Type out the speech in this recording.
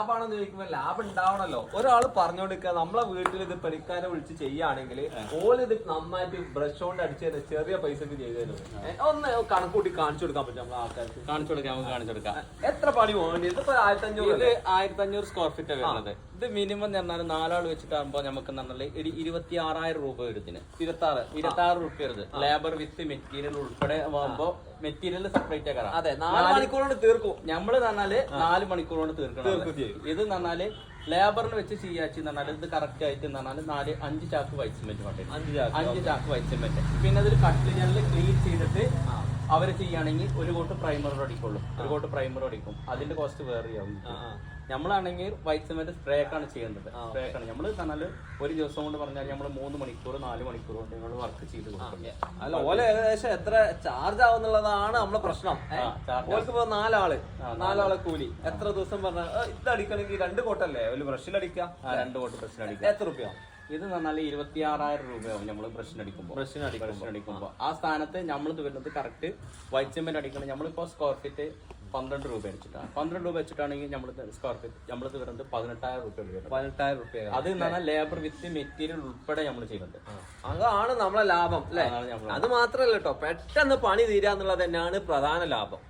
ലാഭമാണെന്ന് ചോദിക്കുമ്പോൾ ലാഭം ഉണ്ടാവണല്ലോ. ഒരാൾ പറഞ്ഞോണ്ടിരിക്കുക നമ്മളെ വീട്ടിൽ ഇത് പണിക്കാരെ വിളിച്ച് ചെയ്യുകയാണെങ്കിൽ ഓല് ഇത് നന്നായിട്ട് ബ്രഷ് കൊണ്ട് അടിച്ചു തരുന്നത് ചെറിയ പൈസക്ക് ചെയ്തു തരുന്നത്. ഒന്ന് കണക്കൂട്ടി കാണിച്ചു കൊടുക്കാൻ പറ്റും നമ്മളെ ആൾക്കാർക്ക്. കാണിച്ചു കൊടുക്കാം, നമുക്ക് കാണിച്ചു കൊടുക്കാം. എത്ര പണി വേണ്ടി? ഇതിപ്പോ 1500 സ്ക്വയർ ഫീറ്റ് വരുന്നത്. ഇത് മിനിമം എന്ന് പറഞ്ഞാൽ 4 ആൾ വെച്ചിട്ടാകുമ്പോ നമുക്ക് ഒരു 26,000 രൂപ വരുന്നതിന്. 26 രൂപ വരുന്നത്. ലേബർ വിത്ത് മെറ്റീരിയൽ ഉൾപ്പെടെ ആകുമ്പോ മെറ്റീരിയൽ സെപ്പറേറ്റ് ആക്കാം. അതെ, 4 മണിക്കൂർ കൊണ്ട് തീർക്കും. നമ്മള് പറഞ്ഞാല് 4 മണിക്കൂർ കൊണ്ട് തീർക്കണം. ഇത് പറഞ്ഞാല് ലേബറിന് വെച്ച് ചെയ്യാച്ചി പറഞ്ഞാൽ ഇത് കറക്റ്റ് ആയിട്ട് പറഞ്ഞാല് 5 ചാക്ക് വൈറ്റ് സിമെന്റ് വേണ്ടി. 5 ചാക്ക് വൈറ്റ് സിമെന്റ്. പിന്നെ അതിൽ കട്ടില് ക്ലീൻ ചെയ്തിട്ട് അവര് ചെയ്യുകയാണെങ്കിൽ ഒരു കോട്ട് പ്രൈമർ അടിക്കുള്ളൂ. ഒരു കോട്ട് പ്രൈമർ അടിക്കും. അതിന്റെ കോസ്റ്റ് വേറെ ആവും. നമ്മളാണെങ്കിൽ വൈറ്റ് സിമെന്റ് സ്പ്രേ ആണ് ചെയ്യേണ്ടത്. സ്പ്രേ ആണ് നമ്മൾ പറഞ്ഞാൽ ഒരു ദിവസം കൊണ്ട് പറഞ്ഞാൽ നമ്മൾ 3 മണിക്കൂർ 4 മണിക്കൂർ കൊണ്ട് നമ്മൾ വർക്ക് ചെയ്ത് കൊടുക്കും. അല്ല, ഓല ഏകദേശം എത്ര ചാർജ് ആവുന്നുള്ളതാണ് നമ്മളെ പ്രശ്നം. ഓൽക്കിപ്പോ 4 ആളെ കൂലി എത്ര ദിവസം പറഞ്ഞാൽ ഇത് അടിക്കണമെങ്കിൽ 2 കോട്ടല്ലേ ഒരു ബ്രഷിലടിക്കാം. 2 കോട്ട് ബ്രഷിലടിക്കാം. എത്ര രൂപ? ഇത് പറഞ്ഞാൽ 26,000 രൂപയാവും നമ്മൾ ബ്രഷിനടിക്കുമ്പോൾ. ആ സ്ഥാനത്ത് നമ്മൾ വരുന്നത് കറക്റ്റ് വൈറ്റ് സിമെന്റ് അടിക്കണം. നമ്മളിപ്പോ സ്ക്വയർ ഫീറ്റ് 12 രൂപ വെച്ചിട്ടാണ്. 12 രൂപ വെച്ചിട്ടാണെങ്കിൽ നമ്മൾ സ്ക്വയർ ഫീറ്റ് നമ്മളിത് വരുന്നത് 18,000 രൂപ. 18,000 രൂപ. അത് പറഞ്ഞാൽ ലേബർ വിത്ത് മെറ്റീരിയൽ ഉൾപ്പെടെ നമ്മൾ ചെയ്യുന്നുണ്ട്. അതാണ് നമ്മളെ ലാഭം അല്ലെ. അത് മാത്രല്ല കേട്ടോ, പെട്ടെന്ന് പണി തീരാന്നുള്ളത് തന്നെയാണ് പ്രധാന ലാഭം.